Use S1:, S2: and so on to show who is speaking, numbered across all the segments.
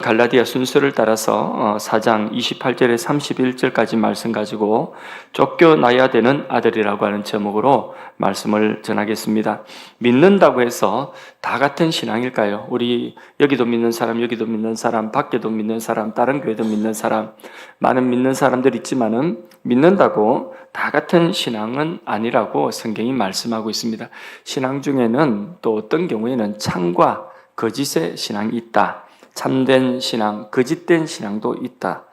S1: 갈라디아 순서를 따라서 4장 28절에 31절까지 말씀 가지고 쫓겨나야 되는 아들이라고 하는 제목으로 말씀을 전하겠습니다. 믿는다고 해서 다 같은 신앙일까요? 우리 여기도 믿는 사람, 여기도 믿는 사람, 밖에도 믿는 사람, 다른 교회도 믿는 사람, 많은 믿는 사람들 있지만은 믿는다고 다 같은 신앙은 아니라고 성경이 말씀하고 있습니다. 신앙 중에는 또 어떤 경우에는 참과 거짓의 신앙이 있다. 참된 신앙, 거짓된 신앙도 있다.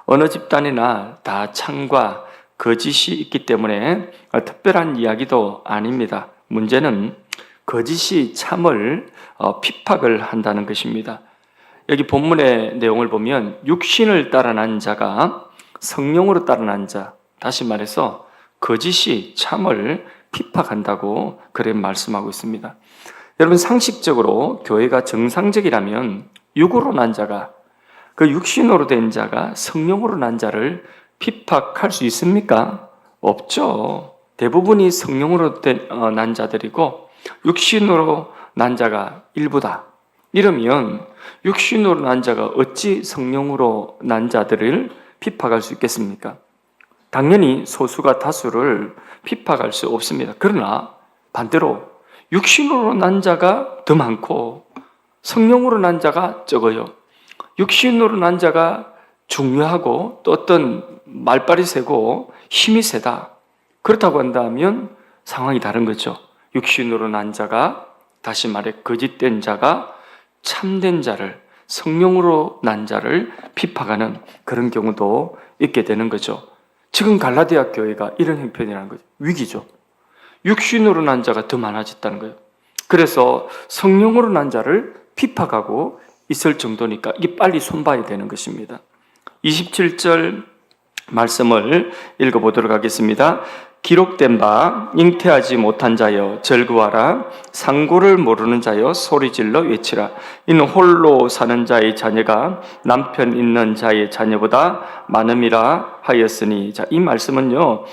S1: 어느 집단이나 다 참과 거짓이 있기 때문에 특별한 이야기도 아닙니다. 문제는 거짓이 참을 핍박을 한다는 것입니다. 여기 본문의 내용을 보면 육신을 따라난 자가 성령으로 따라난 자, 다시 말해서 거짓이 참을 핍박한다고 그렇게 말씀하고 있습니다. 여러분, 상식적으로 교회가 정상적이라면 육으로 난 자가, 그 육신으로 된 자가 성령으로 난 자를 핍박할 수 있습니까? 없죠. 대부분이 성령으로 난 자들이고 육신으로 난 자가 일부다. 이러면 육신으로 난 자가 어찌 성령으로 난 자들을 핍박할 수 있겠습니까? 당연히 소수가 다수를 핍박할 수 없습니다. 그러나 반대로 육신으로 난 자가 더 많고 성령으로 난 자가 적어요. 육신으로 난 자가 중요하고 또 어떤 말발이 세고 힘이 세다. 그렇다고 한다면 상황이 다른 거죠. 육신으로 난 자가, 다시 말해 거짓된 자가 참된 자를, 성령으로 난 자를 핍박하는 그런 경우도 있게 되는 거죠. 지금 갈라디아 교회가 이런 형편이라는 거죠. 위기죠. 육신으로 난 자가 더 많아졌다는 거예요. 그래서 성령으로 난 자를 핍박하고 있을 정도니까 이게 빨리 손봐야 되는 것입니다. 27절 말씀을 읽어보도록 하겠습니다. 기록된 바 잉태하지 못한 자여 절구하라. 상고를 모르는 자여 소리질러 외치라. 이는 홀로 사는 자의 자녀가 남편 있는 자의 자녀보다 많음이라 하였으니. 자, 이 말씀은요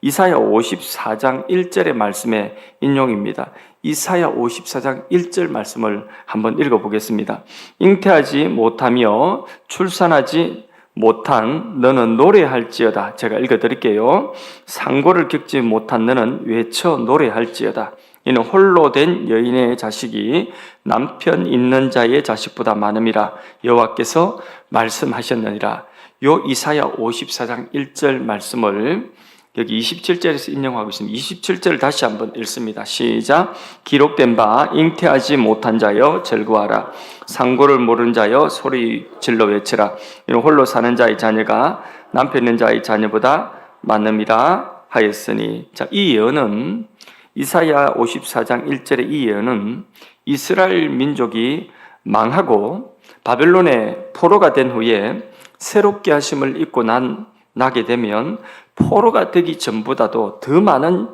S1: 이사야 54장 1절의 말씀의 인용입니다. 이사야 54장 1절 말씀을 한번 읽어보겠습니다. 잉태하지 못하며 출산하지 못한 너는 노래할지어다. 제가 읽어드릴게요. 상고를 겪지 못한 너는 외쳐 노래할지어다. 이는 홀로 된 여인의 자식이 남편 있는 자의 자식보다 많음이라 여호와께서 말씀하셨느니라. 요 이사야 54장 1절 말씀을 여기 27절에서 인용하고 있습니다. 27절을 다시 한번 읽습니다. 시작. 기록된 바 잉태하지 못한 자여 절구하라. 상고를 모르는 자여 소리 질러 외치라. 이는 홀로 사는 자의 자녀가 남편 있는 자의 자녀보다 많음이라 하였으니. 자, 이 예언은 이사야 54장 1절의 이 예언은 이스라엘 민족이 망하고 바벨론의 포로가 된 후에 새롭게 하심을 입고 나게 되면 포로가 되기 전보다도 더 많은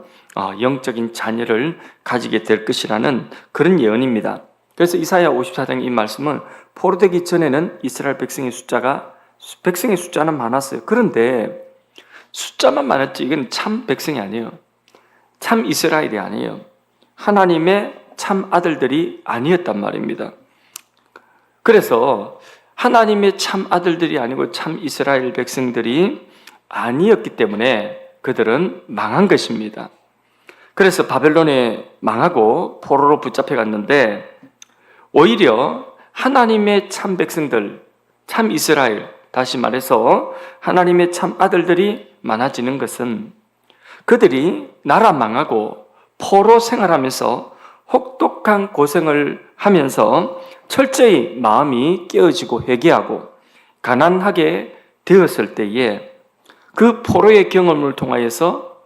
S1: 영적인 자녀를 가지게 될 것이라는 그런 예언입니다. 그래서 이사야 54장 이 말씀은 포로되기 전에는 이스라엘 백성의 숫자는 많았어요. 그런데 숫자만 많았지 이건 참 백성이 아니에요. 참 이스라엘이 아니에요. 하나님의 참 아들들이 아니었단 말입니다. 그래서 하나님의 참 아들들이 아니고 참 이스라엘 백성들이 아니었기 때문에 그들은 망한 것입니다. 그래서 바벨론에 망하고 포로로 붙잡혀 갔는데 오히려 하나님의 참 백성들, 참 이스라엘, 다시 말해서 하나님의 참 아들들이 많아지는 것은 그들이 나라 망하고 포로 생활하면서 혹독한 고생을 하면서 철저히 마음이 깨어지고 회개하고 가난하게 되었을 때에 그 포로의 경험을 통하여서,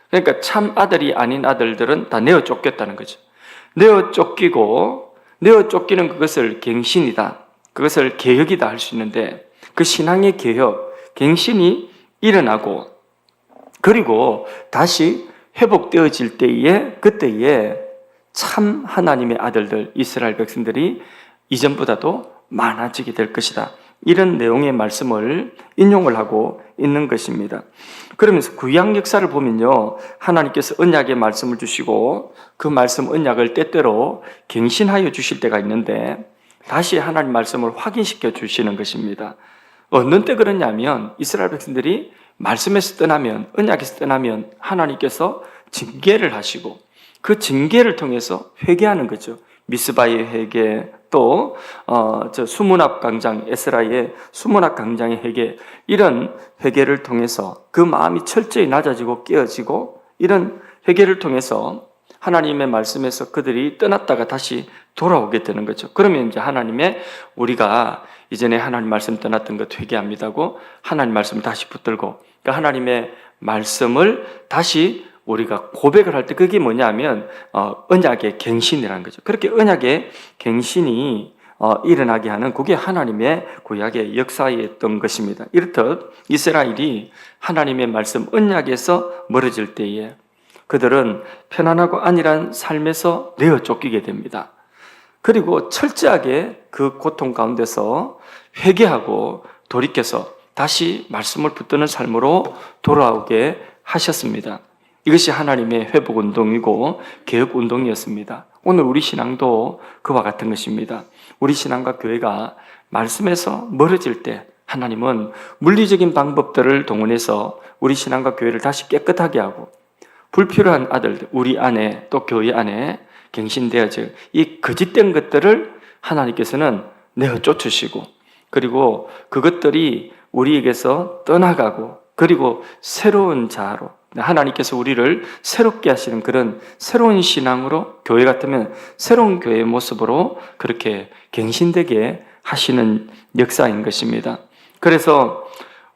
S1: 그러니까 참 아들이 아닌 아들들은 다 내어 쫓겼다는 거죠. 내어 쫓기는 그것을 갱신이다, 그것을 개혁이다 할 수 있는데 그 신앙의 개혁, 갱신이 일어나고 그리고 다시 회복되어질 때에 그때에 참 하나님의 아들들, 이스라엘 백성들이 이전보다도 많아지게 될 것이다. 이런 내용의 말씀을 인용을 하고 있는 것입니다. 그러면서 구약 역사를 보면요, 하나님께서 언약의 말씀을 주시고 그 말씀 언약을 때때로 갱신하여 주실 때가 있는데 다시 하나님 말씀을 확인시켜 주시는 것입니다. 어느 때 그러냐면 이스라엘 백성들이 말씀에서 떠나면, 언약에서 떠나면 하나님께서 징계를 하시고 그 징계를 통해서 회개하는 거죠. 미스바의 회개, 또 수문학 강장 에스라의 수문학 강장의 회개, 이런 회개를 통해서 그 마음이 철저히 낮아지고 깨어지고, 이런 회개를 통해서 하나님의 말씀에서 그들이 떠났다가 다시 돌아오게 되는 거죠. 그러면 이제 하나님의, 우리가 이전에 하나님 말씀 떠났던 것 회개합니다고 하나님 말씀을 다시 붙들고, 그러니까 하나님의 말씀을 다시 우리가 고백을 할 때 그게 뭐냐면 언약의 갱신이라는 거죠. 그렇게 언약의 갱신이 일어나게 하는, 그게 하나님의 구약의 역사였던 것입니다. 이렇듯 이스라엘이 하나님의 말씀 언약에서 멀어질 때에 그들은 편안하고 안일한 삶에서 내어 쫓기게 됩니다. 그리고 철저하게 그 고통 가운데서 회개하고 돌이켜서 다시 말씀을 붙드는 삶으로 돌아오게 하셨습니다. 이것이 하나님의 회복운동이고 개혁운동이었습니다. 오늘 우리 신앙도 그와 같은 것입니다. 우리 신앙과 교회가 말씀에서 멀어질 때 하나님은 물리적인 방법들을 동원해서 우리 신앙과 교회를 다시 깨끗하게 하고, 불필요한 아들들, 우리 안에 또 교회 안에 갱신되어져 이 거짓된 것들을 하나님께서는 내어 쫓으시고, 그리고 그것들이 우리에게서 떠나가고, 그리고 새로운 자아로 하나님께서 우리를 새롭게 하시는 그런 새로운 신앙으로, 교회 같으면 새로운 교회의 모습으로 그렇게 갱신되게 하시는 역사인 것입니다. 그래서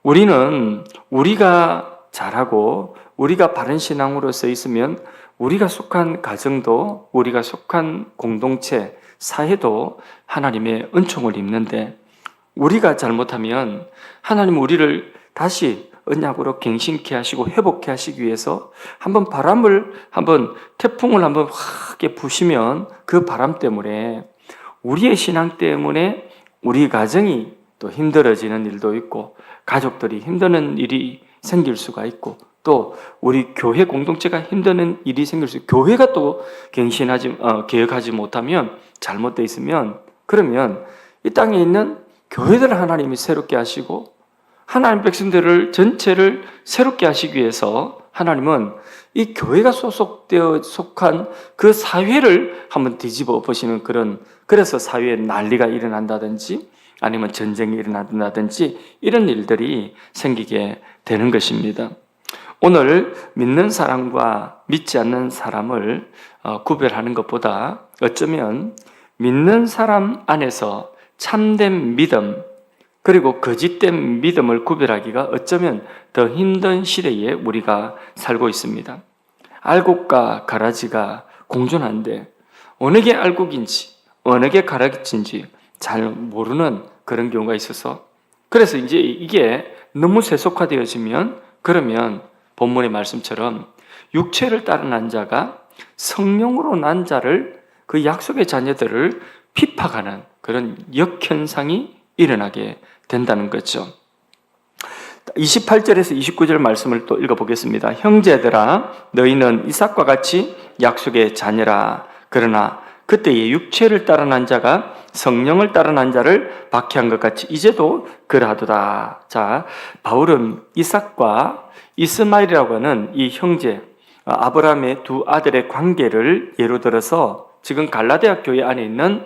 S1: 우리는 우리가 잘하고 우리가 바른 신앙으로 서 있으면 우리가 속한 가정도, 우리가 속한 공동체, 사회도 하나님의 은총을 입는데, 우리가 잘못하면 하나님 우리를 다시 언약으로 갱신케 하시고 회복케 하시기 위해서 한번 태풍을 한번 확게 부시면 그 바람 때문에 우리의 신앙 때문에 우리 가정이 또 힘들어지는 일도 있고, 가족들이 힘드는 일이 생길 수가 있고, 또 우리 교회 공동체가 힘드는 일이 생길 수 있고, 교회가 또 개혁하지 못하면, 잘못되어 있으면, 그러면 이 땅에 있는 교회들을 하나님이 새롭게 하시고 하나님 백성들을 전체를 새롭게 하시기 위해서 하나님은 이 교회가 속한 그 사회를 한번 뒤집어 보시는 그래서 사회에 난리가 일어난다든지 아니면 전쟁이 일어난다든지 이런 일들이 생기게 되는 것입니다. 오늘 믿는 사람과 믿지 않는 사람을 구별하는 것보다 어쩌면 믿는 사람 안에서 참된 믿음, 그리고 거짓된 믿음을 구별하기가 어쩌면 더 힘든 시대에 우리가 살고 있습니다. 알곡과 가라지가 공존한데 어느 게 알곡인지 어느 게 가라지인지 잘 모르는 그런 경우가 있어서, 그래서 이제 이게 너무 세속화되어지면, 그러면 본문의 말씀처럼 육체를 따라 난 자가 성령으로 난 자를, 그 약속의 자녀들을 핍박하는 그런 역현상이 일어나게 된다는 거죠. 28절에서 29절 말씀을 또 읽어보겠습니다. 형제들아, 너희는 이삭과 같이 약속의 자녀라. 그러나 그때의 육체를 따라 난 자가 성령을 따라 난 자를 박해한 것 같이 이제도 그러하도다. 자, 바울은 이삭과 이스마엘이라고 하는 이 형제, 아브라함의 두 아들의 관계를 예로 들어서 지금 갈라디아 교회 안에 있는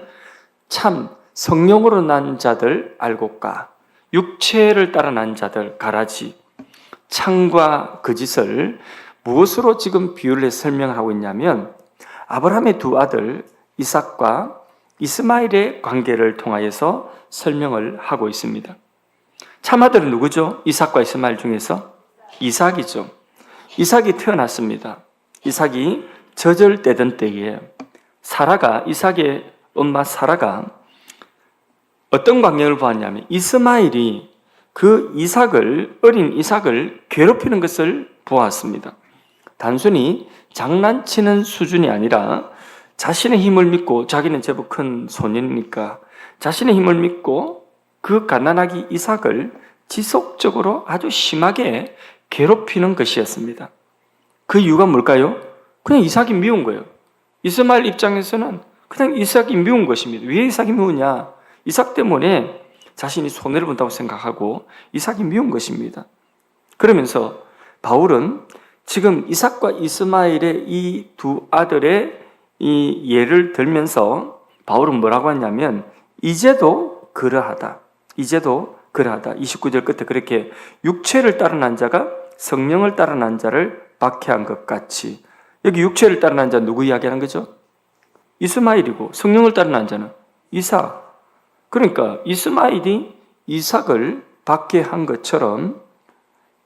S1: 참 성령으로 난 자들 알곡과 육체를 따라 난 자들 가라지, 창과 거짓을 무엇으로 지금 비유를 해서 설명하고 있냐면, 아브라함의 두 아들 이삭과 이스마엘의 관계를 통하여서 설명을 하고 있습니다. 참아들은 누구죠? 이삭과 이스마엘 중에서 이삭이죠. 이삭이 태어났습니다. 이삭이 저절되던 때에 이삭의 엄마 사라가 어떤 광경을 보았냐면, 이스마엘이 그 어린 이삭을 괴롭히는 것을 보았습니다. 단순히 장난치는 수준이 아니라 자신의 힘을 믿고, 자기는 제법 큰 소년이니까 자신의 힘을 믿고 그 갓난아기 이삭을 지속적으로 아주 심하게 괴롭히는 것이었습니다. 그 이유가 뭘까요? 그냥 이삭이 미운 거예요. 이스마엘 입장에서는 그냥 이삭이 미운 것입니다. 왜 이삭이 미우냐? 이삭 때문에 자신이 손해를 본다고 생각하고 이삭이 미운 것입니다. 그러면서 바울은 지금 이삭과 이스마엘의 이 두 아들의 이 예를 들면서 바울은 뭐라고 하냐면 이제도 그러하다. 이제도 그러하다. 29절 끝에 그렇게 육체를 따르는 자가 성령을 따르는 자를 박해한 것 같이. 여기 육체를 따르는 자 누구 이야기하는 거죠? 이스마엘이고 성령을 따르는 자는 이삭. 그러니까 이스마엘이 이삭을 박해한 것처럼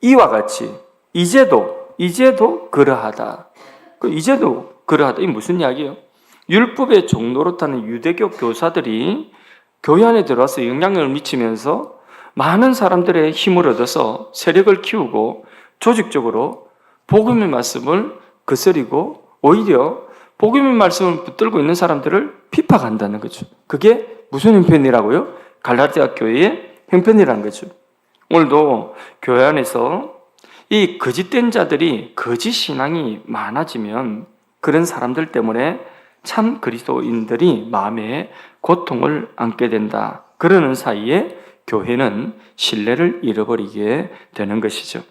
S1: 이와 같이 이제도 그러하다. 이제도 그러하다. 이게 무슨 이야기예요? 율법의 종노릇하는 유대교 교사들이 교회 안에 들어와서 영향력을 미치면서 많은 사람들의 힘을 얻어서 세력을 키우고 조직적으로 복음의 말씀을 거스리고 오히려 복음의 말씀을 붙들고 있는 사람들을 핍박한다는 거죠. 그게 무슨 형편이라고요? 갈라디아 교회의 형편이라는 거죠. 오늘도 교회 안에서 이 거짓된 자들이 거짓 신앙이 많아지면 그런 사람들 때문에 참 그리스도인들이 마음에 고통을 안게 된다. 그러는 사이에 교회는 신뢰를 잃어버리게 되는 것이죠.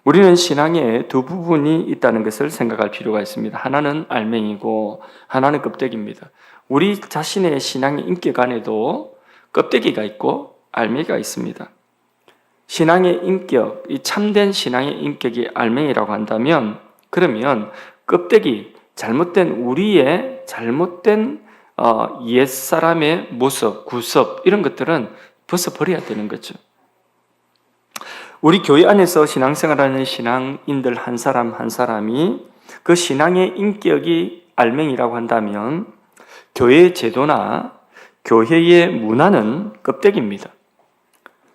S1: 우리는 신앙에 두 부분이 있다는 것을 생각할 필요가 있습니다. 하나는 알맹이고 하나는 껍데기입니다. 우리 자신의 신앙의 인격 안에도 껍데기가 있고 알맹이가 있습니다. 신앙의 인격, 이 참된 신앙의 인격이 알맹이라고 한다면 그러면 껍데기, 우리의 잘못된 옛사람의 모습, 구습 이런 것들은 벗어버려야 되는 거죠. 우리 교회 안에서 신앙생활하는 신앙인들 한 사람 한 사람이 그 신앙의 인격이 알맹이라고 한다면 교회의 제도나 교회의 문화는 껍데기입니다.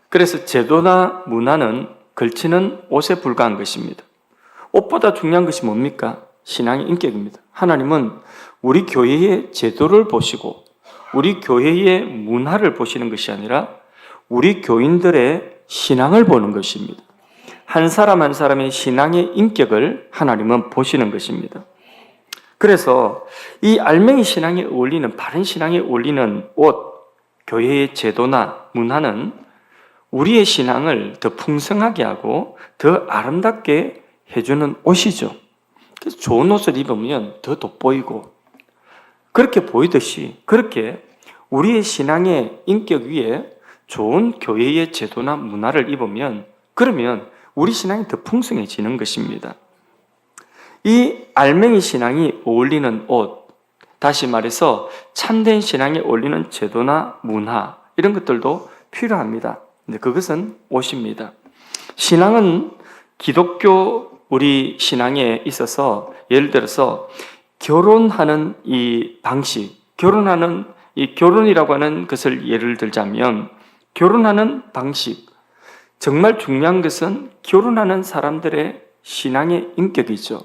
S1: 그래서 제도나 문화는 걸치는 옷에 불과한 것입니다. 옷보다 중요한 것이 뭡니까? 신앙의 인격입니다. 하나님은 우리 교회의 제도를 보시고 우리 교회의 문화를 보시는 것이 아니라 우리 교인들의 신앙을 보는 것입니다. 한 사람 한 사람의 신앙의 인격을 하나님은 보시는 것입니다. 그래서 이 알맹이 신앙에 어울리는, 바른 신앙에 어울리는 옷, 교회의 제도나 문화는 우리의 신앙을 더 풍성하게 하고 더 아름답게 해주는 옷이죠. 그래서 좋은 옷을 입으면 더 돋보이고 그렇게 보이듯이 그렇게 우리의 신앙의 인격 위에 좋은 교회의 제도나 문화를 입으면 그러면 우리 신앙이 더 풍성해지는 것입니다. 이 알맹이 신앙이 어울리는 옷, 다시 말해서 참된 신앙에 어울리는 제도나 문화 이런 것들도 필요합니다. 근데 그것은 옷입니다. 신앙은 기독교 우리 신앙에 있어서 예를 들어서 결혼하는 이 방식, 결혼이라고 하는 것을 예를 들자면 결혼하는 방식, 정말 중요한 것은 결혼하는 사람들의 신앙의 인격이죠.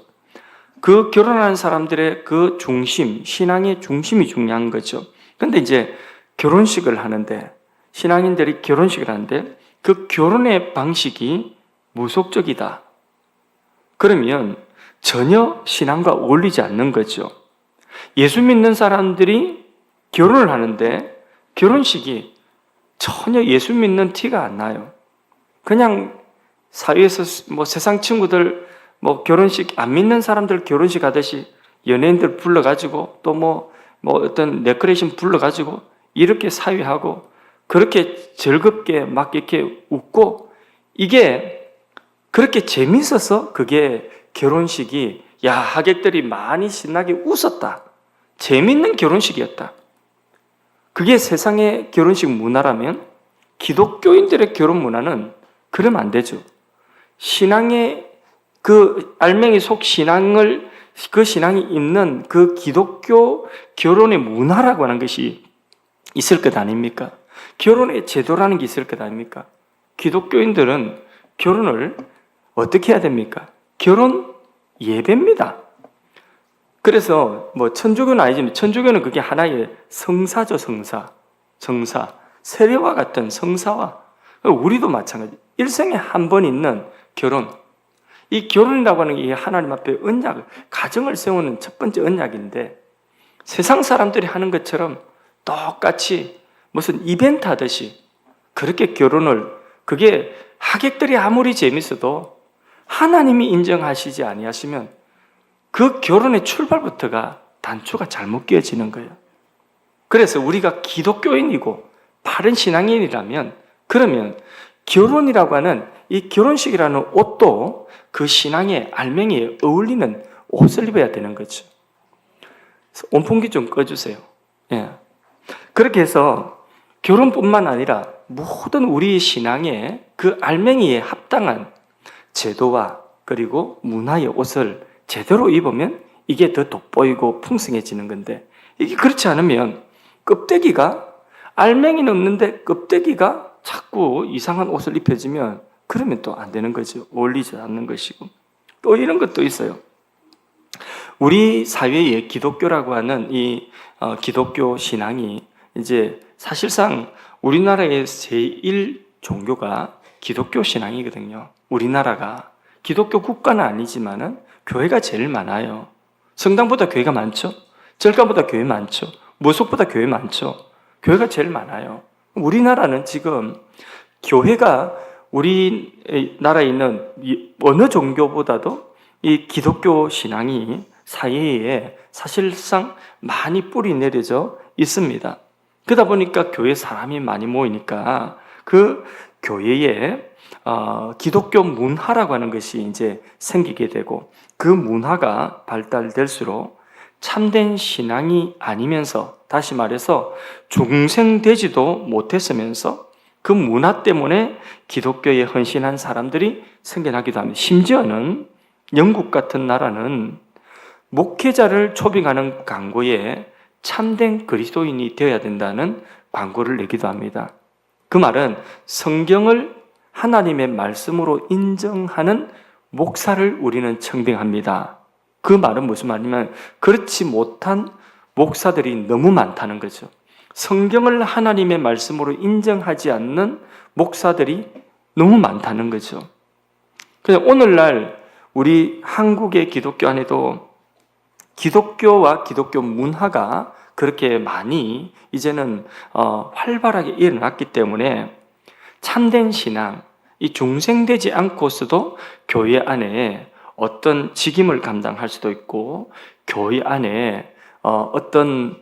S1: 그 결혼하는 사람들의 그 중심, 신앙의 중심이 중요한 거죠. 그런데 이제 결혼식을 하는데 신앙인들이 결혼식을 하는데 그 결혼의 방식이 무속적이다. 그러면 전혀 신앙과 어울리지 않는 거죠. 예수 믿는 사람들이 결혼을 하는데 결혼식이 전혀 예수 믿는 티가 안 나요. 그냥 사회에서 세상 친구들 결혼식 안 믿는 사람들 결혼식 하듯이 연예인들 불러가지고 또 어떤 데코레이션 불러가지고 이렇게 사회하고 그렇게 즐겁게 막 이렇게 웃고 이게 그렇게 재밌어서 그게 결혼식이 하객들이 많이 신나게 웃었다. 재밌는 결혼식이었다. 그게 세상의 결혼식 문화라면 기독교인들의 결혼 문화는 그러면 안 되죠. 신앙의 그 알맹이 속 신앙이 있는 그 기독교 결혼의 문화라고 하는 것이 있을 것 아닙니까? 결혼의 제도라는 게 있을 것 아닙니까? 기독교인들은 결혼을 어떻게 해야 됩니까? 결혼 예배입니다. 그래서 천주교는 아니지만 천주교는 그게 하나의 성사죠, 정사. 세례와 같은 성사와 우리도 마찬가지. 일생에 한 번 있는 결혼. 이 결혼이라고 하는 게 하나님 앞에 언약을, 가정을 세우는 첫 번째 언약인데 세상 사람들이 하는 것처럼 똑같이 무슨 이벤트 하듯이 그렇게 결혼을, 그게 하객들이 아무리 재밌어도 하나님이 인정하시지 아니하시면 그 결혼의 출발부터가 단초가 잘못 끼어지는 거예요. 그래서 우리가 기독교인이고 바른 신앙인이라면, 그러면 결혼이라고 하는 이 결혼식이라는 옷도 그 신앙의 알맹이에 어울리는 옷을 입어야 되는 거죠. 온풍기 좀 꺼주세요. 예. 그렇게 해서 결혼뿐만 아니라 모든 우리 신앙의 그 알맹이에 합당한 제도와 그리고 문화의 옷을 제대로 입으면 이게 더 돋보이고 풍성해지는 건데, 이게 그렇지 않으면 껍데기가, 알맹이는 없는데 껍데기가 자꾸 이상한 옷을 입혀지면 그러면 또 안 되는 거죠. 어울리지 않는 것이고. 또 이런 것도 있어요. 우리 사회의 기독교라고 하는 이 기독교 신앙이 이제 사실상 우리나라의 제1 종교가 기독교 신앙이거든요. 우리나라가 기독교 국가는 아니지만은 교회가 제일 많아요. 성당보다 교회가 많죠. 절간보다 교회 많죠. 무속보다 교회 많죠. 교회가 제일 많아요. 우리나라는 지금 교회가 우리나라에 있는 어느 종교보다도 이 기독교 신앙이 사회에 사실상 많이 뿌리 내려져 있습니다. 그러다 보니까 교회 사람이 많이 모이니까 그 교회에 기독교 문화라고 하는 것이 이제 생기게 되고, 그 문화가 발달될수록 참된 신앙이 아니면서, 다시 말해서 중생되지도 못했으면서 그 문화 때문에 기독교에 헌신한 사람들이 생겨나기도 합니다. 심지어는 영국 같은 나라는 목회자를 초빙하는 광고에 참된 그리스도인이 되어야 된다는 광고를 내기도 합니다. 그 말은 성경을 하나님의 말씀으로 인정하는 목사를 우리는 청빙합니다. 그 말은 무슨 말이냐면 그렇지 못한 목사들이 너무 많다는 거죠. 성경을 하나님의 말씀으로 인정하지 않는 목사들이 너무 많다는 거죠. 그래서 오늘날 우리 한국의 기독교 안에도 기독교와 기독교 문화가 그렇게 많이 이제는 활발하게 일어났기 때문에 참된 신앙, 이 중생되지 않고서도 교회 안에 어떤 직임을 감당할 수도 있고 교회 안에 어떤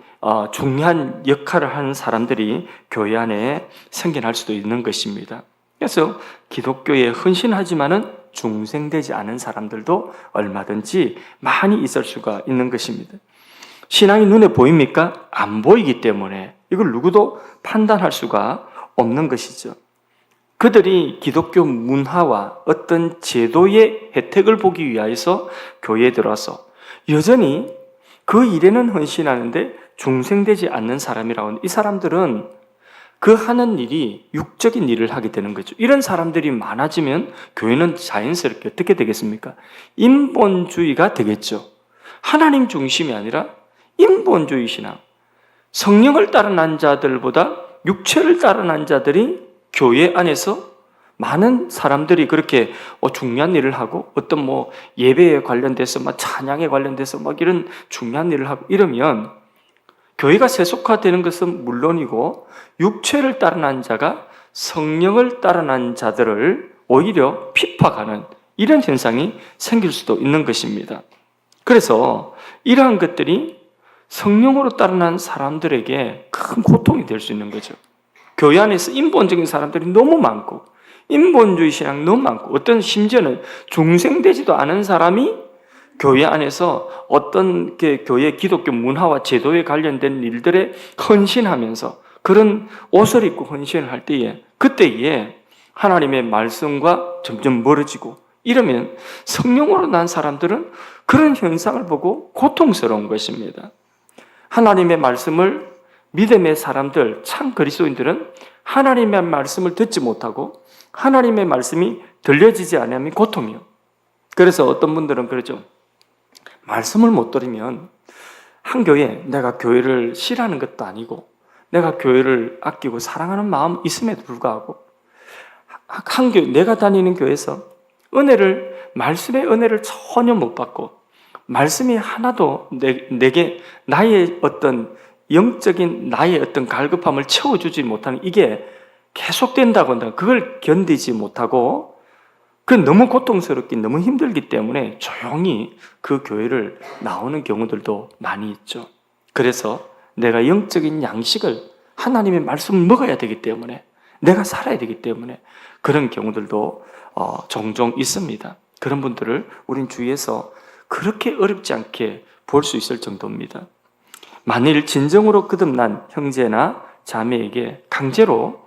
S1: 중요한 역할을 하는 사람들이 교회 안에 생겨날 수도 있는 것입니다. 그래서 기독교에 헌신하지만은 중생되지 않은 사람들도 얼마든지 많이 있을 수가 있는 것입니다. 신앙이 눈에 보입니까? 안 보이기 때문에 이걸 누구도 판단할 수가 없는 것이죠. 그들이 기독교 문화와 어떤 제도의 혜택을 보기 위해서 교회에 들어와서 여전히 그 일에는 헌신하는데 중생되지 않는 사람이라고 하는, 이 사람들은 그 하는 일이 육적인 일을 하게 되는 거죠. 이런 사람들이 많아지면 교회는 자연스럽게 어떻게 되겠습니까? 인본주의가 되겠죠. 하나님 중심이 아니라 인본주의 신앙, 성령을 따르는 자들보다 육체를 따르는 자들이 교회 안에서 많은 사람들이 그렇게 중요한 일을 하고, 어떤 예배에 관련돼서 찬양에 관련돼서 이런 중요한 일을 하고 이러면 교회가 세속화되는 것은 물론이고 육체를 따르는 자가 성령을 따르는 자들을 오히려 핍박하는 이런 현상이 생길 수도 있는 것입니다. 그래서 이러한 것들이 성령으로 따르는 사람들에게 큰 고통이 될 수 있는 거죠. 교회 안에서 인본적인 사람들이 너무 많고 인본주의 신앙이 너무 많고, 어떤 심지어는 중생되지도 않은 사람이 교회 안에서 어떤 교회 기독교 문화와 제도에 관련된 일들에 헌신하면서 그런 옷을 입고 헌신을 할 때에, 그때에 하나님의 말씀과 점점 멀어지고 이러면 성령으로 난 사람들은 그런 현상을 보고 고통스러운 것입니다. 하나님의 말씀을 믿음의 사람들, 참 그리스도인들은 하나님의 말씀을 듣지 못하고 하나님의 말씀이 들려지지 않으면 고통이요. 그래서 어떤 분들은 그러죠. 말씀을 못 들으면 한 교회, 내가 교회를 싫어하는 것도 아니고 내가 교회를 아끼고 사랑하는 마음 있음에도 불구하고 한 교회, 내가 다니는 교회에서 말씀의 은혜를 전혀 못 받고 말씀이 하나도 내게 나의 어떤 영적인 나의 어떤 갈급함을 채워주지 못하는 이게 계속된다고 한다. 그걸 견디지 못하고 그 너무 고통스럽기 너무 힘들기 때문에 조용히 그 교회를 나오는 경우들도 많이 있죠. 그래서 내가 영적인 양식을 하나님의 말씀을 먹어야 되기 때문에 내가 살아야 되기 때문에 그런 경우들도 종종 있습니다. 그런 분들을 우린 주위에서 그렇게 어렵지 않게 볼 수 있을 정도입니다. 만일 진정으로 거듭난 형제나 자매에게 강제로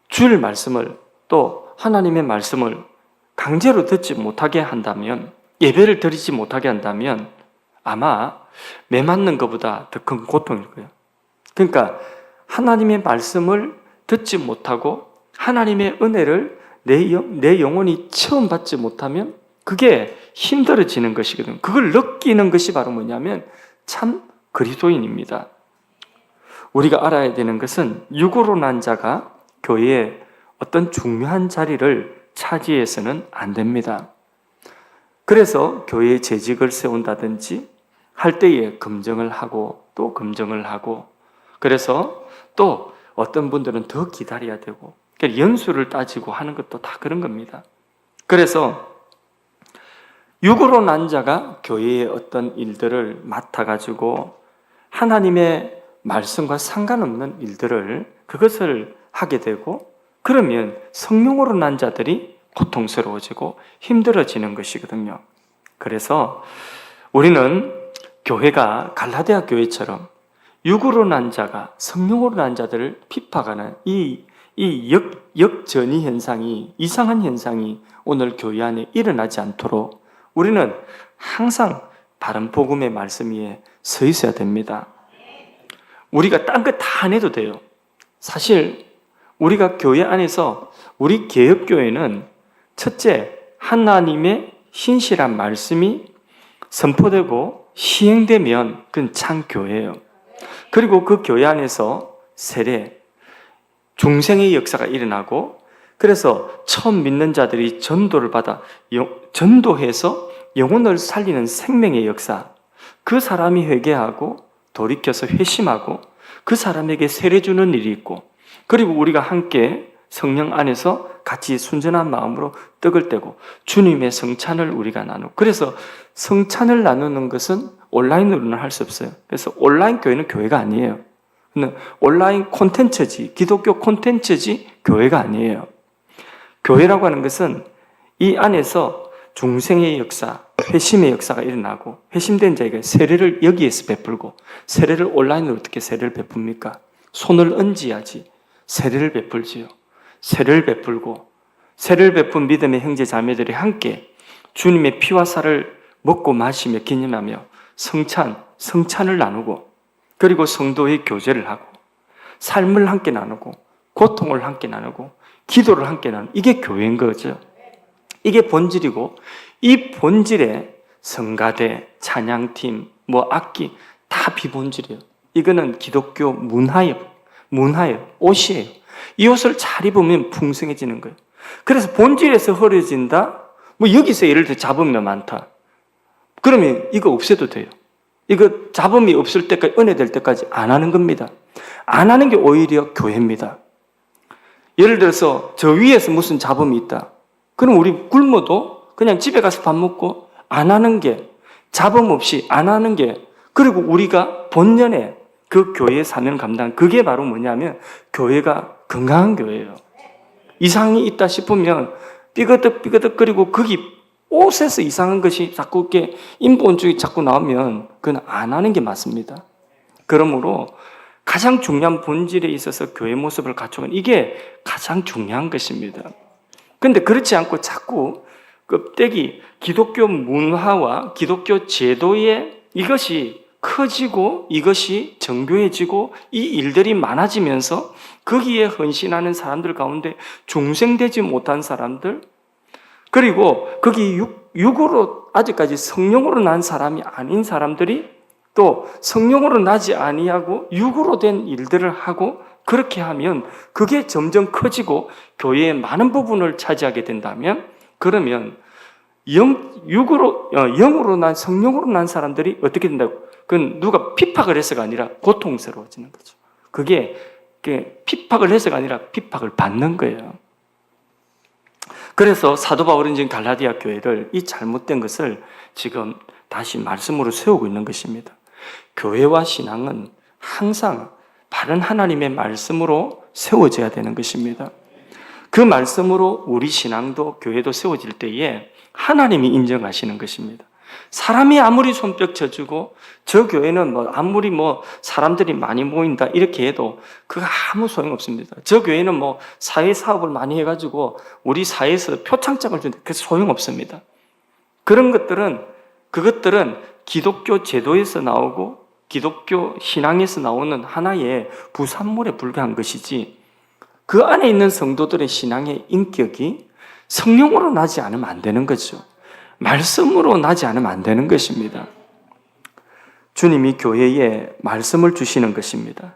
S1: 주일 말씀을 또 하나님의 말씀을 강제로 듣지 못하게 한다면, 예배를 드리지 못하게 한다면 아마 매 맞는 것보다 더 큰 고통일 거예요. 그러니까 하나님의 말씀을 듣지 못하고 하나님의 은혜를 내 영혼이 처음 받지 못하면 그게 힘들어지는 것이거든요. 그걸 느끼는 것이 바로 뭐냐면 참 그리스도인입니다. 우리가 알아야 되는 것은 육으로 난 자가 교회에 어떤 중요한 자리를 차지해서는 안 됩니다. 그래서 교회에 재직을 세운다든지 할 때에 검증을 하고 또 검증을 하고, 그래서 또 어떤 분들은 더 기다려야 되고, 그러니까 연수를 따지고 하는 것도 다 그런 겁니다. 그래서 육으로 난 자가 교회의 어떤 일들을 맡아가지고 하나님의 말씀과 상관없는 일들을 그것을 하게 되고, 그러면 성령으로 난 자들이 고통스러워지고 힘들어지는 것이거든요. 그래서 우리는 교회가 갈라디아 교회처럼 육으로 난 자가 성령으로 난 자들을 핍박하는 이 역전이 현상이, 이상한 현상이 오늘 교회 안에 일어나지 않도록 우리는 항상 바른 복음의 말씀 위에 서 있어야 됩니다. 우리가 딴 거 다 안 해도 돼요. 사실 우리가 교회 안에서 우리 개혁교회는 첫째, 하나님의 신실한 말씀이 선포되고 시행되면 그건 참 교회예요. 그리고 그 교회 안에서 세례, 중생의 역사가 일어나고, 그래서 처음 믿는 자들이 전도를 받아 전도해서 영혼을 살리는 생명의 역사, 그 사람이 회개하고 돌이켜서 회심하고 그 사람에게 세례 주는 일이 있고, 그리고 우리가 함께 성령 안에서 같이 순전한 마음으로 떡을 떼고 주님의 성찬을 우리가 나누고, 그래서 성찬을 나누는 것은 온라인으로는 할 수 없어요. 그래서 온라인 교회는 교회가 아니에요. 온라인 콘텐츠지, 기독교 콘텐츠지 교회가 아니에요. 교회라고 하는 것은 이 안에서 중생의 역사, 회심의 역사가 일어나고, 회심된 자에게 세례를 여기에서 베풀고, 세례를 온라인으로 어떻게 세례를 베풉니까? 손을 얹어야지 세례를 베풀지요. 세례를 베풀고, 세례를 베푼 믿음의 형제 자매들이 함께 주님의 피와 살을 먹고 마시며 기념하며 성찬을 나누고, 그리고 성도의 교제를 하고, 삶을 함께 나누고, 고통을 함께 나누고, 기도를 함께 나누고, 이게 교회인 거죠. 이게 본질이고, 이 본질에 성가대, 찬양팀, 악기 다 비본질이에요. 이거는 기독교 문화예요. 옷이에요. 이 옷을 잘 입으면 풍성해지는 거예요. 그래서 본질에서 흐려진다? 여기서 예를 들어 잡음이 많다. 그러면 이거 없애도 돼요. 이거 잡음이 없을 때까지, 은혜 될 때까지 안 하는 겁니다. 안 하는 게 오히려 교회입니다. 예를 들어서 저 위에서 무슨 잡음이 있다. 그럼 우리 굶어도 그냥 집에 가서 밥 먹고 안 하는 게, 잡음 없이 안 하는 게, 그리고 우리가 본연의 그 교회에 사는 감당, 그게 바로 뭐냐면 교회가 건강한 교회예요. 이상이 있다 싶으면 삐그덕삐그덕거리고 거기 옷에서 이상한 것이 자꾸 이렇게 인본주의 자꾸 나오면 그건 안 하는 게 맞습니다. 그러므로 가장 중요한 본질에 있어서 교회 모습을 갖추는 이게 가장 중요한 것입니다. 그런데 그렇지 않고 자꾸 껍데기 기독교 문화와 기독교 제도에 이것이 커지고 이것이 정교해지고 이 일들이 많아지면서 거기에 헌신하는 사람들 가운데 중생되지 못한 사람들, 그리고 거기 육으로 아직까지 성령으로 난 사람이 아닌 사람들이 또 성령으로 나지 아니하고 육으로 된 일들을 하고, 그렇게 하면 그게 점점 커지고 교회의 많은 부분을 차지하게 된다면, 그러면 영으로 난 성령으로 난 사람들이 어떻게 된다고? 그건 누가 핍박을 해서가 아니라 고통스러워지는 거죠. 그게 핍박을 해서가 아니라 핍박을 받는 거예요. 그래서 사도 바울은 지금 갈라디아 교회를 이 잘못된 것을 지금 다시 말씀으로 세우고 있는 것입니다. 교회와 신앙은 항상 바른 하나님의 말씀으로 세워져야 되는 것입니다. 그 말씀으로 우리 신앙도 교회도 세워질 때에 하나님이 인정하시는 것입니다. 사람이 아무리 손뼉 쳐주고 저 교회는 아무리 사람들이 많이 모인다 이렇게 해도 그거 아무 소용없습니다. 저 교회는 사회 사업을 많이 해가지고 우리 사회에서 표창장을 준다. 그 소용없습니다. 그것들은 기독교 제도에서 나오고 기독교 신앙에서 나오는 하나의 부산물에 불과한 것이지 그 안에 있는 성도들의 신앙의 인격이 성령으로 나지 않으면 안 되는 거죠. 말씀으로 나지 않으면 안 되는 것입니다. 주님이 교회에 말씀을 주시는 것입니다.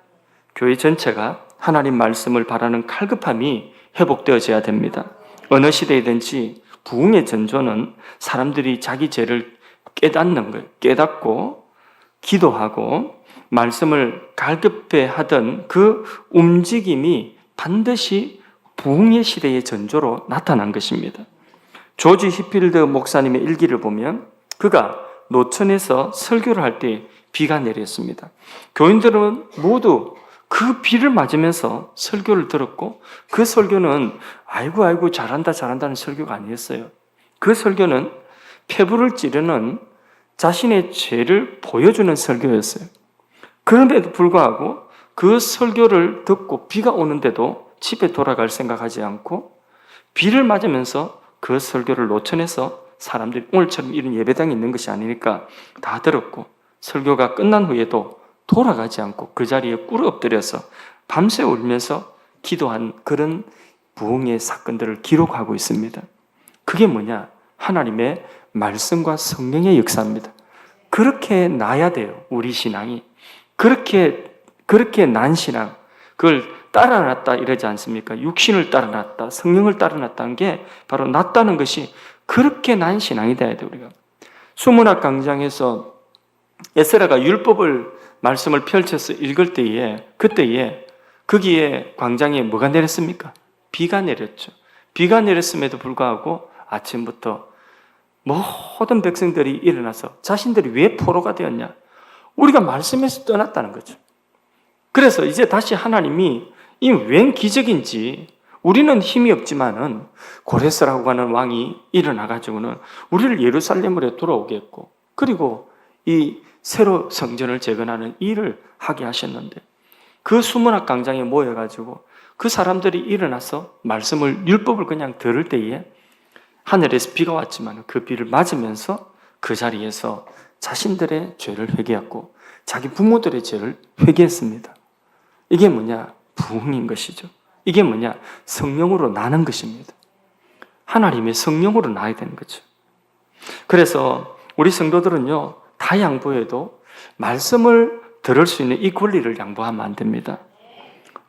S1: 교회 전체가 하나님 말씀을 바라는 칼급함이 회복되어져야 됩니다. 어느 시대이든지 부흥의 전조는 사람들이 자기 죄를 깨닫는 거예요. 깨닫고 기도하고 말씀을 갈급해 하던 그 움직임이 반드시 부흥의 시대의 전조로 나타난 것입니다. 조지 히필드 목사님의 일기를 보면 그가 노천에서 설교를 할 때 비가 내렸습니다. 교인들은 모두 그 비를 맞으면서 설교를 들었고 그 설교는 아이고 잘한다는 설교가 아니었어요. 그 설교는 폐부를 찌르는 자신의 죄를 보여주는 설교였어요. 그런데도 불구하고 그 설교를 듣고 비가 오는데도 집에 돌아갈 생각하지 않고 비를 맞으면서 그 설교를 노천해서 사람들이 오늘처럼 이런 예배당이 있는 것이 아니니까 다 들었고 설교가 끝난 후에도 돌아가지 않고 그 자리에 꿇어 엎드려서 밤새 울면서 기도한 그런 부흥의 사건들을 기록하고 있습니다. 그게 뭐냐? 하나님의 말씀과 성령의 역사입니다. 그렇게 나야 돼요. 우리 신앙이. 그렇게 난 신앙, 그걸 따라놨다 이러지 않습니까? 육신을 따라놨다, 성령을 따라놨다는 게 바로 낫다는 것이 그렇게 난 신앙이 돼야 돼요, 우리가. 수문학 강장에서 에스라가 율법을 말씀을 펼쳐서 읽을 때에 그때에 거기에 광장에 뭐가 내렸습니까? 비가 내렸죠. 비가 내렸음에도 불구하고 아침부터 모든 백성들이 일어나서 자신들이 왜 포로가 되었냐? 우리가 말씀에서 떠났다는 거죠. 그래서 이제 다시 하나님이 이 웬 기적인지 우리는 힘이 없지만은 고레스라고 하는 왕이 일어나가지고는 우리를 예루살렘으로 돌아오게 했고 그리고 이 새로 성전을 재건하는 일을 하게 하셨는데 그 수문학 광장에 모여가지고 그 사람들이 일어나서 말씀을 율법을 그냥 들을 때에 하늘에서 비가 왔지만 그 비를 맞으면서 그 자리에서 자신들의 죄를 회개했고 자기 부모들의 죄를 회개했습니다. 이게 뭐냐? 부흥인 것이죠. 이게 뭐냐? 성령으로 나는 것입니다. 하나님의 성령으로 나야 되는 거죠. 그래서 우리 성도들은요, 다 양보해도 말씀을 들을 수 있는 이 권리를 양보하면 안 됩니다.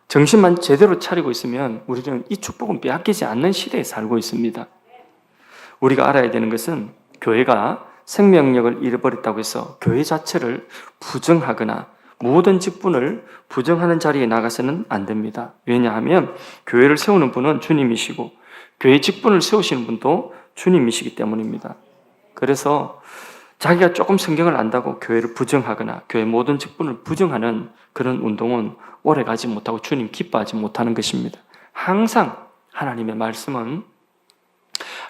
S1: 정신만 제대로 차리고 있으면 우리는 이 축복은 빼앗기지 않는 시대에 살고 있습니다. 우리가 알아야 되는 것은 교회가 생명력을 잃어버렸다고 해서 교회 자체를 부정하거나 모든 직분을 부정하는 자리에 나가서는 안 됩니다. 왜냐하면 교회를 세우는 분은 주님이시고 교회 직분을 세우시는 분도 주님이시기 때문입니다. 그래서 자기가 조금 성경을 안다고 교회를 부정하거나 교회 모든 직분을 부정하는 그런 운동은 오래 가지 못하고 주님 기뻐하지 못하는 것입니다. 항상 하나님의 말씀은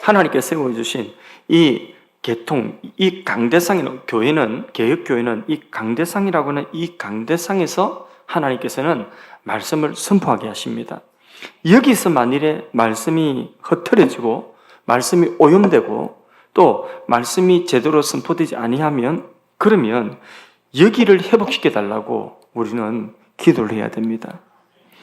S1: 하나님께서 세워주신 이 계통, 이 강대상이라는 교회는, 개혁교회는 이 강대상이라고 하는 이 강대상에서 하나님께서는 말씀을 선포하게 하십니다. 여기서 만일에 말씀이 흐트러지고 말씀이 오염되고 또 말씀이 제대로 선포되지 아니하면 그러면 여기를 회복시켜 달라고 우리는 기도를 해야 됩니다.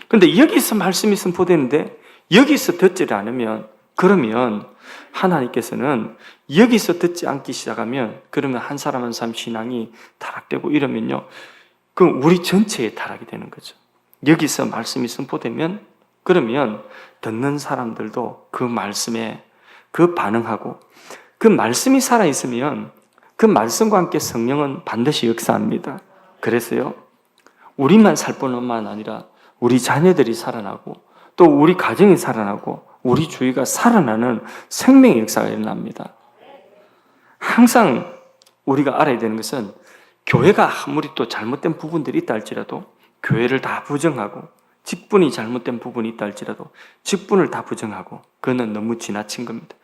S1: 그런데 여기서 말씀이 선포되는데 여기서 듣지 않으면 그러면 하나님께서는 여기서 듣지 않기 시작하면 그러면 한 사람 한 사람 신앙이 타락되고 이러면요, 그럼 우리 전체에 타락이 되는 거죠. 여기서 말씀이 선포되면 그러면 듣는 사람들도 그 말씀에 그 반응하고 그 말씀이 살아있으면 그 말씀과 함께 성령은 반드시 역사합니다. 그래서요, 우리만 살 뿐만 아니라 우리 자녀들이 살아나고 또 우리 가정이 살아나고 우리 주위가 살아나는 생명의 역사가 일어납니다. 항상 우리가 알아야 되는 것은 교회가 아무리 또 잘못된 부분들이 있다 할지라도 교회를 다 부정하고, 직분이 잘못된 부분이 있다 할지라도 직분을 다 부정하고, 그거는 너무 지나친 겁니다.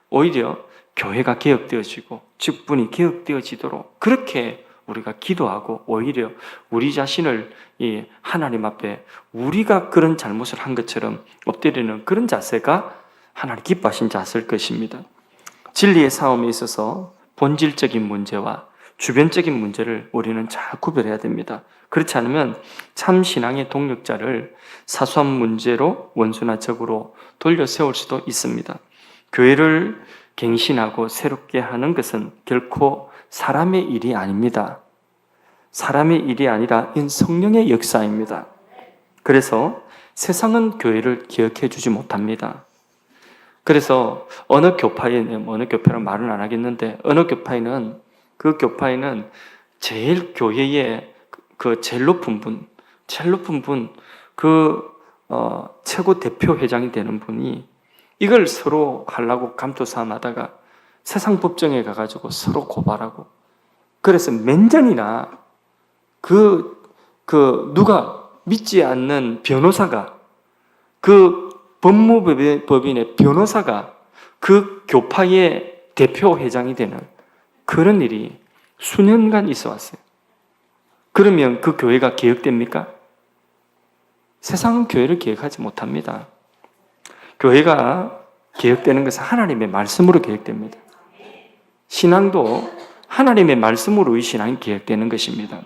S1: 오히려 교회가 개혁되어지고 직분이 개혁되어지도록 그렇게 우리가 기도하고, 오히려 우리 자신을 이 하나님 앞에 우리가 그런 잘못을 한 것처럼 엎드리는 그런 자세가 하나님 기뻐하신 자세일 것입니다. 진리의 싸움에 있어서 본질적인 문제와 주변적인 문제를 우리는 잘 구별해야 됩니다. 그렇지 않으면 참 신앙의 동력자를 사소한 문제로 원수나 적으로 돌려 세울 수도 있습니다. 교회를 갱신하고 새롭게 하는 것은 결코 사람의 일이 아닙니다. 사람의 일이 아니라 이 성령의 역사입니다. 그래서 세상은 교회를 기억해 주지 못합니다. 그래서 어느 교파라는 말은 안 하겠는데, 어느 교파에는 그 교파에는 제일 교회의 그 제일 높은 분, 최고 대표 회장이 되는 분이 이걸 서로 하려고 감투싸움하다가 세상 법정에 가가지고 서로 고발하고, 그래서 몇 년이나 누가 믿지 않는 변호사가, 그 법무법인의 변호사가 그 교파의 대표 회장이 되는 그런 일이 수년간 있어 왔어요. 그러면 그 교회가 개혁됩니까? 세상은 교회를 개혁하지 못합니다. 교회가 개혁되는 것은 하나님의 말씀으로 개혁됩니다. 신앙도 하나님의 말씀으로의 신앙이 개혁되는 것입니다.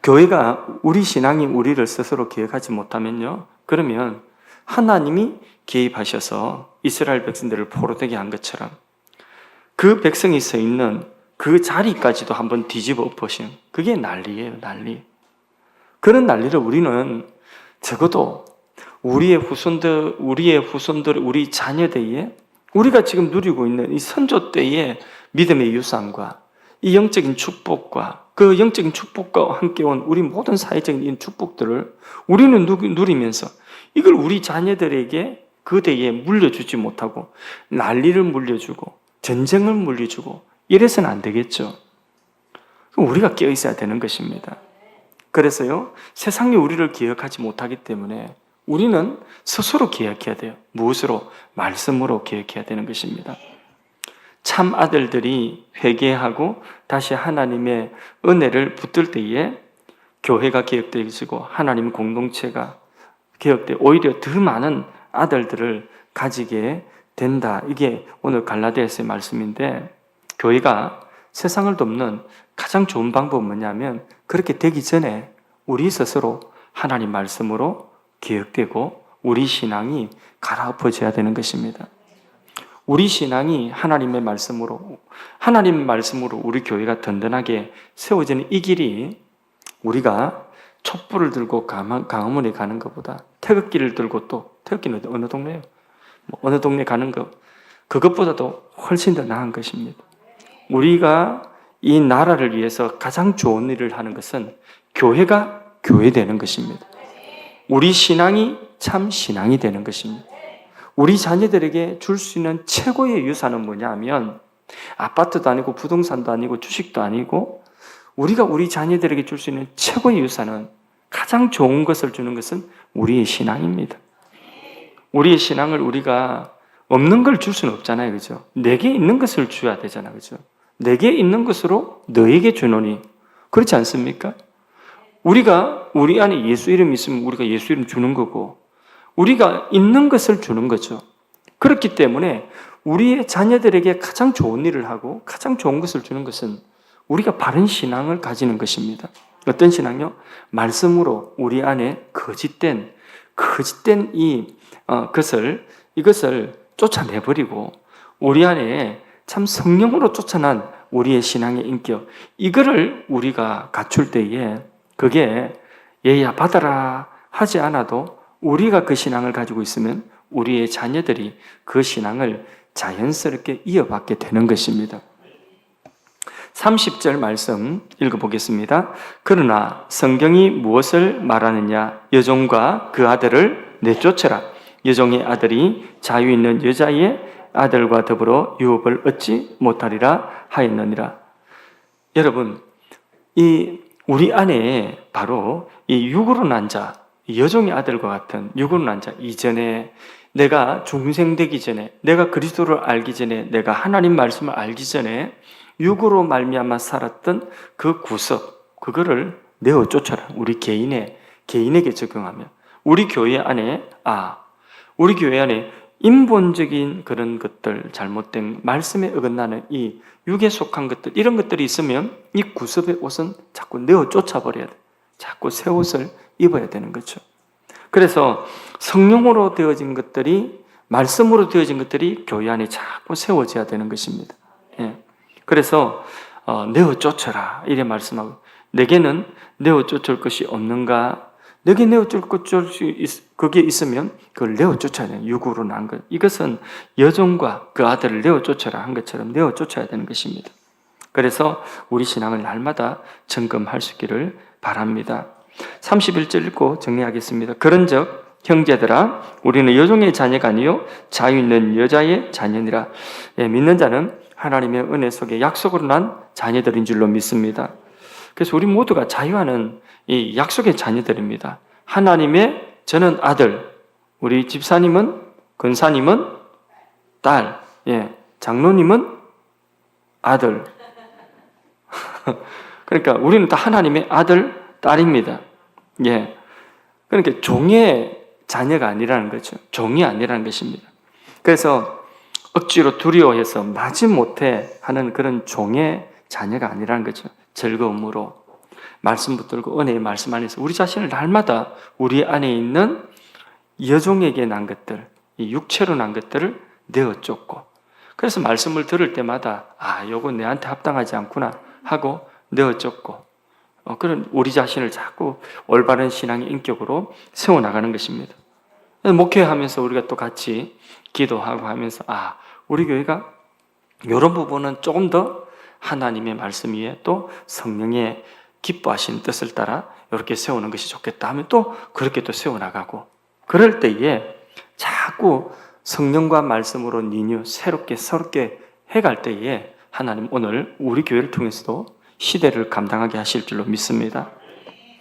S1: 교회가 우리 신앙이 우리를 스스로 개혁하지 못하면요, 그러면 하나님이 개입하셔서 이스라엘 백성들을 포로되게 한 것처럼 그 백성이 서 있는 그 자리까지도 한번 뒤집어 엎으신, 그게 난리예요, 난리. 그런 난리를 우리는 적어도 우리의 후손들, 우리 자녀들의, 우리가 지금 누리고 있는 이 선조 때의 믿음의 유산과 이 영적인 축복과 그 영적인 축복과 함께 온 우리 모든 사회적인 이 축복들을 우리는 누리면서 이걸 우리 자녀들에게 그 대에 물려주지 못하고 난리를 물려주고 전쟁을 물려주고 이래서는 안 되겠죠. 우리가 깨어 있어야 되는 것입니다. 그래서요, 세상이 우리를 기억하지 못하기 때문에 우리는 스스로 기억해야 돼요. 무엇으로? 말씀으로 기억해야 되는 것입니다. 참 아들들이 회개하고 다시 하나님의 은혜를 붙들 때에 교회가 개혁되어지고 하나님 공동체가 개혁돼 오히려 더 많은 아들들을 가지게 된다. 이게 오늘 갈라디아서의 말씀인데, 교회가 세상을 돕는 가장 좋은 방법은 뭐냐면 그렇게 되기 전에 우리 스스로 하나님 말씀으로 개혁되고 우리 신앙이 갈아엎어져야 되는 것입니다. 우리 신앙이 하나님 말씀으로 우리 교회가 든든하게 세워지는 이 길이, 우리가 촛불을 들고 강화문에 가는 것보다 태극기를 들고, 또 태극기는 어느 동네예요? 어느 동네 가는 것, 그것보다도 훨씬 더 나은 것입니다. 우리가 이 나라를 위해서 가장 좋은 일을 하는 것은 교회가 교회되는 것입니다. 우리 신앙이 참 신앙이 되는 것입니다. 우리 자녀들에게 줄 수 있는 최고의 유산은 뭐냐면 아파트도 아니고 부동산도 아니고 주식도 아니고, 우리가 우리 자녀들에게 줄 수 있는 최고의 유산은, 가장 좋은 것을 주는 것은 우리의 신앙입니다. 우리의 신앙을 우리가 없는 걸 줄 수는 없잖아요, 그죠? 내게 있는 것을 줘야 되잖아요, 그죠? 내게 있는 것으로 너에게 주노니, 그렇지 않습니까? 우리가 우리 안에 예수 이름이 있으면 우리가 예수 이름 주는 거고, 우리가 있는 것을 주는 거죠. 그렇기 때문에 우리의 자녀들에게 가장 좋은 일을 하고 가장 좋은 것을 주는 것은 우리가 바른 신앙을 가지는 것입니다. 어떤 신앙요? 말씀으로 우리 안에 거짓된 이것을 쫓아내버리고 우리 안에 참 성령으로 쫓아난 우리의 신앙의 인격, 이거를 우리가 갖출 때에 그게 얘야 받아라 하지 않아도 우리가 그 신앙을 가지고 있으면 우리의 자녀들이 그 신앙을 자연스럽게 이어받게 되는 것입니다. 30절 말씀 읽어보겠습니다. 그러나 성경이 무엇을 말하느냐? 여종과 그 아들을 내쫓으라. 여종의 아들이 자유 있는 여자의 아들과 더불어 유업을 얻지 못하리라 하였느니라. 여러분, 우리 안에 바로 이 육으로 난 자, 여종의 아들과 같은 육으로 난 자, 이전에 내가 중생되기 전에, 내가 그리스도를 알기 전에, 내가 하나님 말씀을 알기 전에 육으로 말미암아 살았던 그 구석, 그거를 내어 쫓아라. 우리 개인에게 적용하면 우리 교회 안에 인본적인 그런 것들, 잘못된 말씀에 어긋나는 이 육에 속한 것들, 이런 것들이 있으면 이 구석의 옷은 자꾸 내어 쫓아버려야 돼. 자꾸 새 옷을 입어야 되는 거죠. 그래서 성령으로 되어진 것들이, 말씀으로 되어진 것들이 교회 안에 자꾸 세워져야 되는 것입니다. 예. 그래서 내어 쫓아라 이래 말씀하고, 내게는 내어 쫓을 것이 없는가? 내게 내어 쫓을 그게 있으면 그걸 내어 쫓아야 돼요. 육으로 난 것. 이것은 여종과 그 아들을 내어 쫓아라 한 것처럼 내어 쫓아야 되는 것입니다. 그래서 우리 신앙을 날마다 점검할 수 있기를 바랍니다. 31절 읽고 정리하겠습니다. 그런즉 형제들아, 우리는 여종의 자녀가 아니요 자유 있는 여자의 자녀니라. 예, 믿는 자는 하나님의 은혜 속에 약속으로 난 자녀들인 줄로 믿습니다. 그래서 우리 모두가 자유하는 이 약속의 자녀들입니다. 하나님의, 저는 아들, 우리 집사님은, 권사님은 딸, 장로님은 아들. 그러니까 우리는 다 하나님의 아들, 딸입니다. 그러니까 종의 자녀가 아니라는 거죠. 종이 아니라는 것입니다. 그래서 억지로 두려워해서 마지못해 하는 그런 종의 자녀가 아니라는 거죠. 즐거움으로 말씀 붙들고 은혜의 말씀 안에서 우리 자신을 날마다 우리 안에 있는 여종에게 난 것들, 이 육체로 난 것들을 내어 쫓고, 그래서 말씀을 들을 때마다 요거 내한테 합당하지 않구나 하고 내어 쫓고, 그런 우리 자신을 자꾸 올바른 신앙의 인격으로 세워나가는 것입니다. 목회하면서 우리가 또 같이 기도하고 하면서 우리 교회가 이런 부분은 조금 더 하나님의 말씀 위에 또 성령의 기뻐하시는 뜻을 따라 이렇게 세우는 것이 좋겠다 하면 또 그렇게 또 세워나가고, 그럴 때에 자꾸 성령과 말씀으로 새롭게 해갈 때에 하나님 오늘 우리 교회를 통해서도 시대를 감당하게 하실 줄로 믿습니다.